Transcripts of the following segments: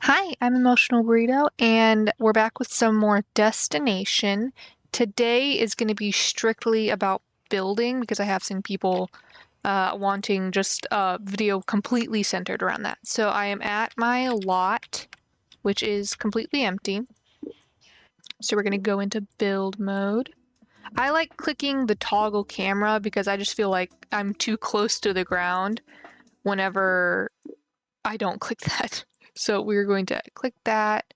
Hi, I'm Emotional Burrito, and we're back with some more Destination. Today is going to be strictly about building because I have seen people wanting just a video completely centered around that. So I am at my lot, which is completely empty. So we're going to go into build mode. I like clicking the toggle camera because I just feel like I'm too close to the ground whenever I don't click that. So we're going to click that.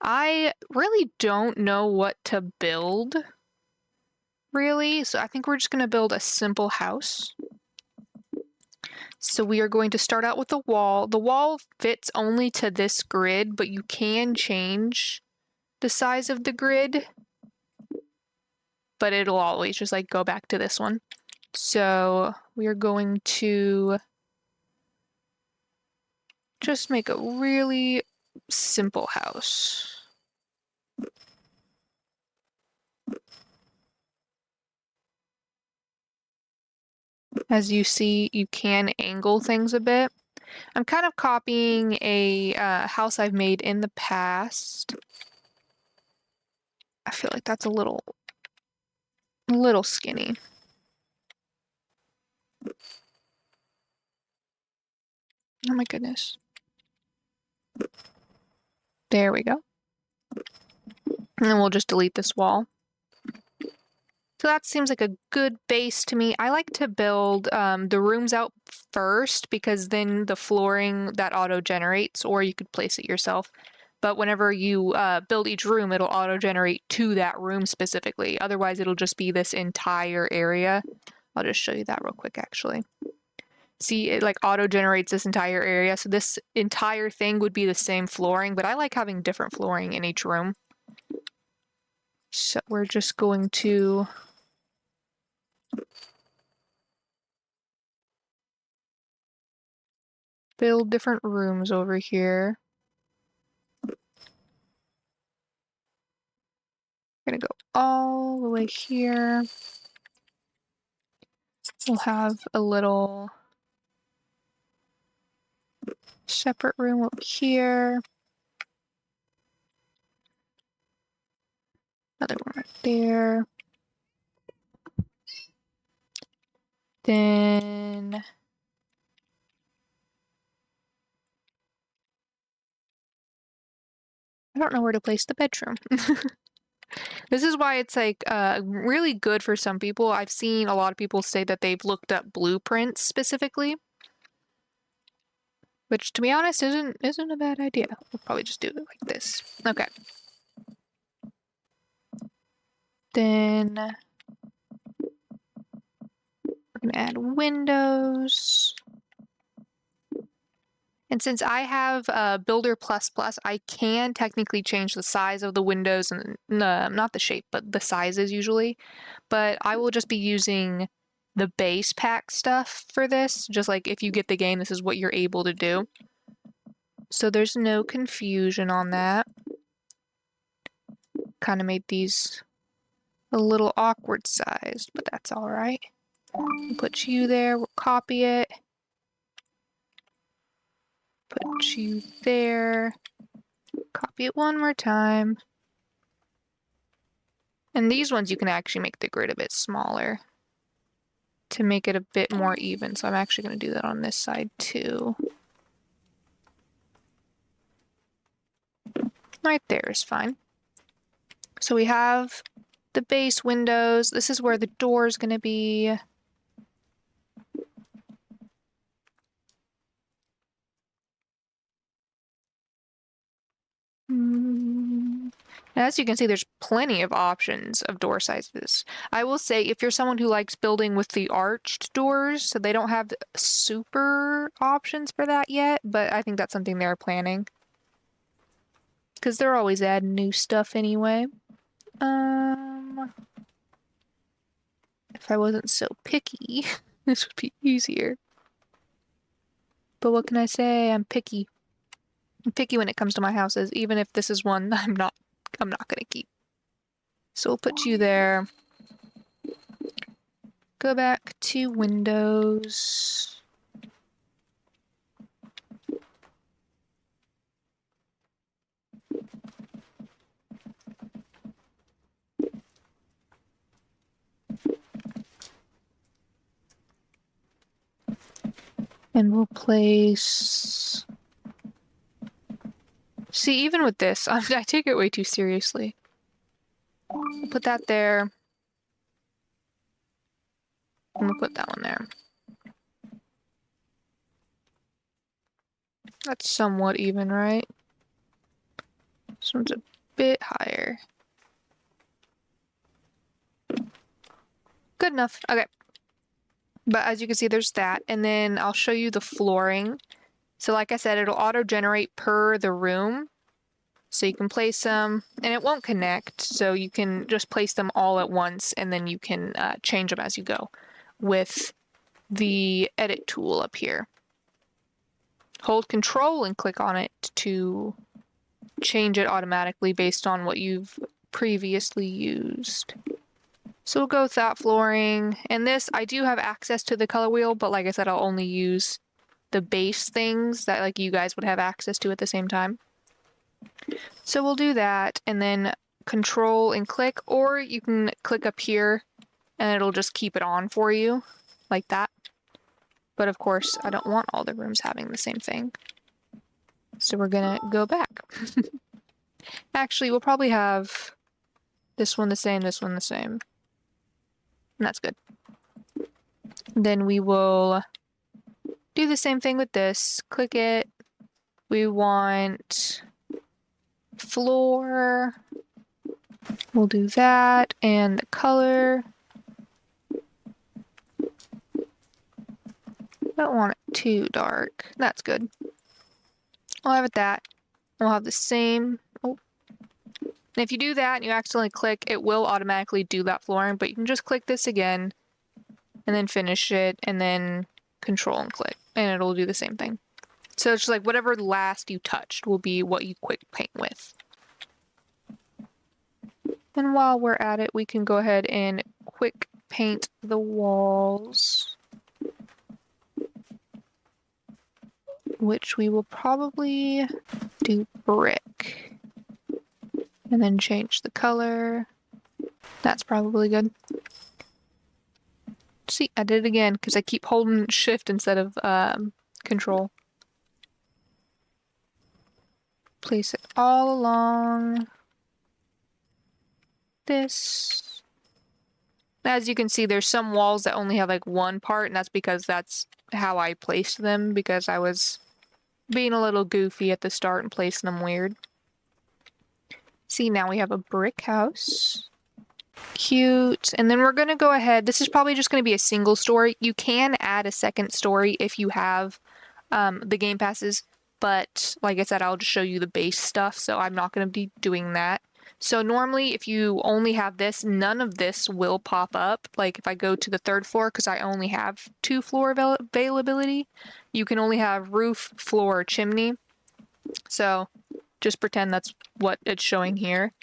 I really don't know what to build, really, so I think we're just going to build a simple house. So we are going to start out with the wall. The wall fits only to this grid, but you can change the size of the grid, but it'll always just like go back to this one. So we are going to just make a really simple house. As you see, you can angle things a bit. I'm kind of copying a house I've made in the past. I feel like that's a little skinny. Oh my goodness. There we go. And then we'll just delete this wall. So that seems like a good base to me. I like to build the rooms out first because then the flooring that auto-generates, or you could place it yourself. But whenever you build each room, it'll auto-generate to that room specifically. Otherwise, it'll just be this entire area. I'll just show you that real quick, actually. See, it like auto-generates this entire area. So this entire thing would be the same flooring, but I like having different flooring in each room. So we're just going to build different rooms over here. We're gonna go all the way here. We'll have a little separate room up here. Another one right there. Then I don't know where to place the bedroom. This is why it's like really good for some people. I've seen a lot of people say that they've looked up blueprints specifically, which to be honest isn't a bad idea. We'll probably just do it like this. Okay. Then we're gonna add windows. And since I have Builder++, I can technically change the size of the windows and not the shape, but the sizes usually. But I will just be using the base pack stuff for this. Just like if you get the game, this is what you're able to do. So there's no confusion on that. Kind of made these a little awkward sized, but that's all right. We'll put you there, we'll copy it. Put you there. Copy it one more time. And these ones you can actually make the grid a bit smaller to make it a bit more even. So I'm actually going to do that on this side too. Right there is fine. So we have the base windows. This is where the door is going to be. As you can see, there's plenty of options of door sizes. I will say, if you're someone who likes building with the arched doors, so they don't have super options for that yet, but I think that's something they're planning. Because they're always adding new stuff anyway. If I wasn't so picky, this would be easier. But what can I say? I'm picky. I'm picky when it comes to my houses, even if this is one I'm not gonna keep. So we'll put you there. Go back to Windows. And we'll place... See, even with this, I take it way too seriously. We'll put that there. And we'll put that one there. That's somewhat even, right? This one's a bit higher. Good enough. Okay. But as you can see, there's that. And then I'll show you the flooring. So like I said, it'll auto-generate per the room. So you can place them, and it won't connect. So you can just place them all at once, and then you can change them as you go with the edit tool up here. Hold Control and click on it to change it automatically based on what you've previously used. So we'll go with that flooring. And this, I do have access to the color wheel, but like I said, I'll only use the base things that like you guys would have access to at the same time. So we'll do that and then Control and click, or you can click up here and it'll just keep it on for you like that. But of course, I don't want all the rooms having the same thing. So we're gonna go back. Actually, we'll probably have this one the same, this one the same. And that's good. Then we will do the same thing with this. Click it. We want floor. We'll do that. And the color. Don't want it too dark. That's good. I'll have it that. We'll have the same. Oh. And if you do that and you accidentally click, it will automatically do that flooring, but you can just click this again and then finish it and then Control and click and it'll do the same thing. So it's just like whatever last you touched will be what you quick paint with. And while we're at it, we can go ahead and quick paint the walls, which we will probably do brick. And then change the color. That's probably good. See, I did it again because I keep holding shift instead of control. Place it all along this. As you can see, there's some walls that only have like one part, and that's because that's how I placed them, because I was being a little goofy at the start and placing them weird. See, now we have a brick house. Cute. And then we're going to go ahead. This is probably just going to be a single story. You can add a second story if you have the game passes, but like I said, I'll just show you the base stuff, so I'm not going to be doing that. So normally if you only have this, none of this will pop up. Like if I go to the third floor, because I only have 2 floor availability, you can only have roof, floor, chimney. So just pretend that's what it's showing here.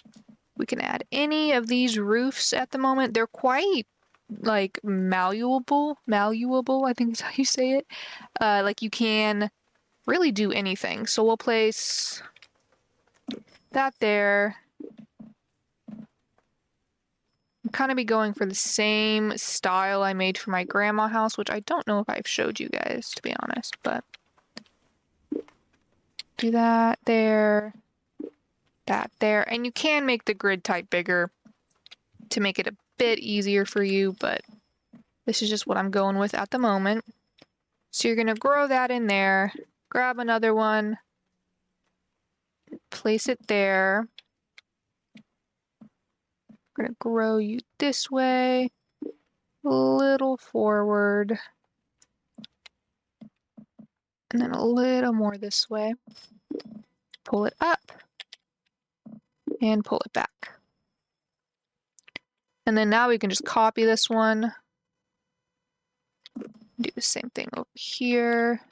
We can add any of these roofs at the moment. They're quite like malleable, I think is how you say it. Like you can really do anything. So we'll place that there. I'm kind of be going for the same style I made for my grandma house, which I don't know if I've showed you guys, to be honest, but do that there. That there, and you can make the grid type bigger to make it a bit easier for you, but this is just what I'm going with at the moment. So you're gonna grow that in there, grab another one, place it there. I'm gonna grow you this way, a little forward, and then a little more this way. Pull it up and pull it back. And then now we can just copy this one. Do the same thing over here.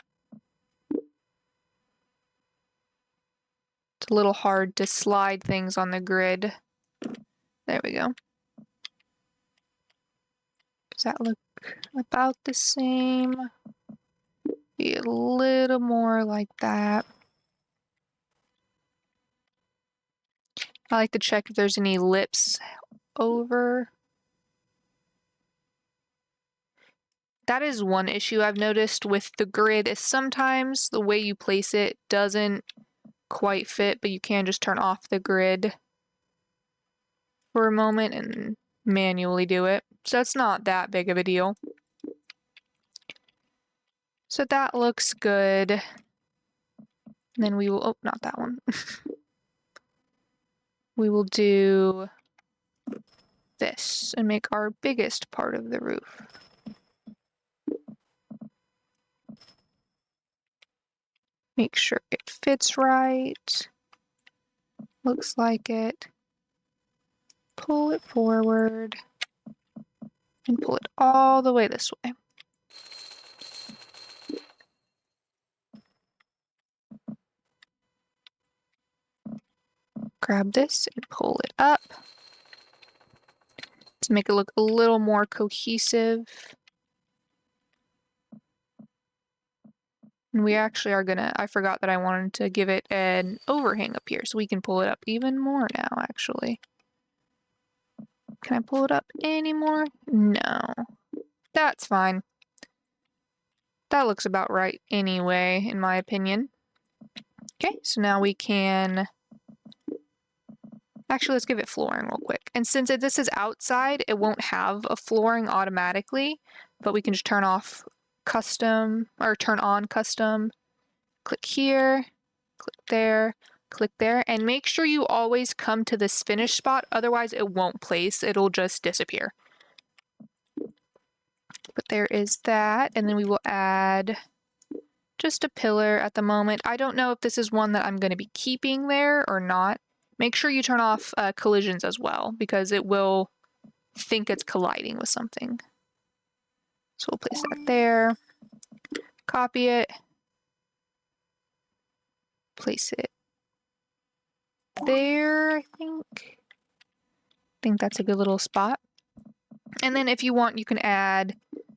It's a little hard to slide things on the grid. There we go. Does that look about the same? Be a little more like that. I like to check if there's any ellipse over. that is one issue I've noticed with the grid is sometimes the way you place it doesn't quite fit, but you can just turn off the grid for a moment and manually do it. So it's not that big of a deal. So that looks good. And then we will, oh, not that one. We will do this and make our biggest part of the roof. Make sure it fits right. Looks like it. Pull it forward and pull it all the way this way. Grab this and pull it up to make it look a little more cohesive. And we actually are gonna, I forgot that I wanted to give it an overhang up here, so we can pull it up even more now, actually. Can I pull it up anymore? No. That's fine. That looks about right anyway, in my opinion. Okay, so now we can... Actually, let's give it flooring real quick. And since this is outside, it won't have a flooring automatically, but we can just turn off custom, or turn on custom. Click here, click there, and make sure you always come to this finish spot, otherwise it won't place, it'll just disappear. But there is that, and then we will add just a pillar at the moment. I don't know if this is one that I'm going to be keeping there or not. Make sure you turn off collisions as well, because it will think it's colliding with something. So we'll place that there, copy it, place it there, I think that's a good little spot. And then if you want, you can add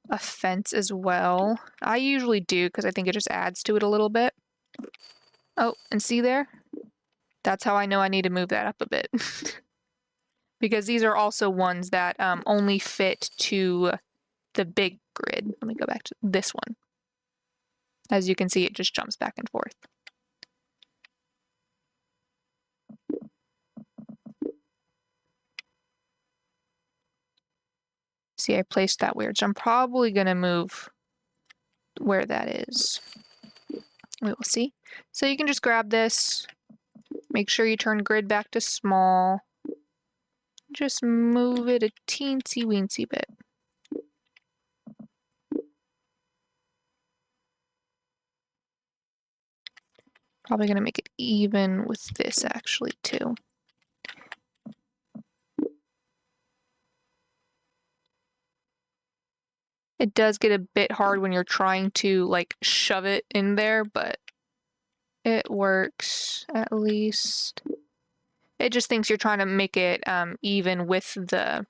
a fence as well. I usually do because I think it just adds to it a little bit. Oh, and see there? That's how I know I need to move that up a bit. Because these are also ones that only fit to the big grid. Let me go back to this one. As you can see, it just jumps back and forth. See, I placed that weird, so I'm probably going to move where that is. We will see. So you can just grab this, make sure you turn grid back to small, just move it a teensy weensy bit. Probably going to make it even with this actually too. It does get a bit hard when you're trying to like shove it in there, but it works at least. It just thinks you're trying to make it even with the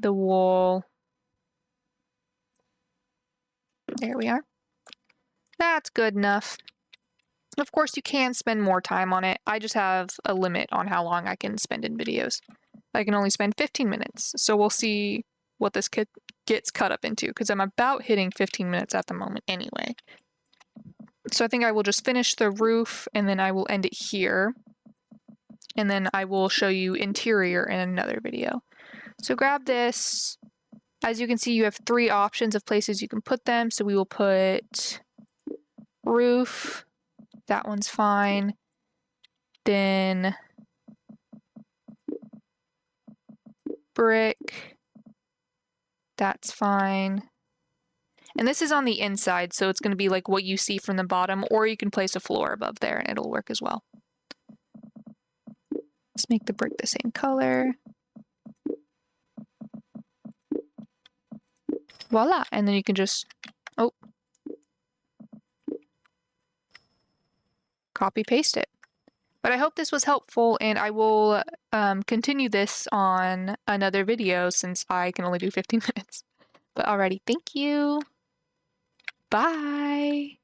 wall. There we are. That's good enough. Of course, you can spend more time on it. I just have a limit on how long I can spend in videos. I can only spend 15 minutes, so we'll see what this gets cut up into, because I'm about hitting 15 minutes at the moment anyway. So I think I will just finish the roof, and then I will end it here. And then I will show you interior in another video. So grab this. As you can see, you have 3 options of places you can put them. So we will put roof. That one's fine. Then brick. That's fine. And this is on the inside, so it's going to be like what you see from the bottom, or you can place a floor above there and it'll work as well. Let's make the brick the same color. Voila! And then you can just, oh, copy paste it. But I hope this was helpful, and I will continue this on another video since I can only do 15 minutes. But alrighty, thank you. Bye!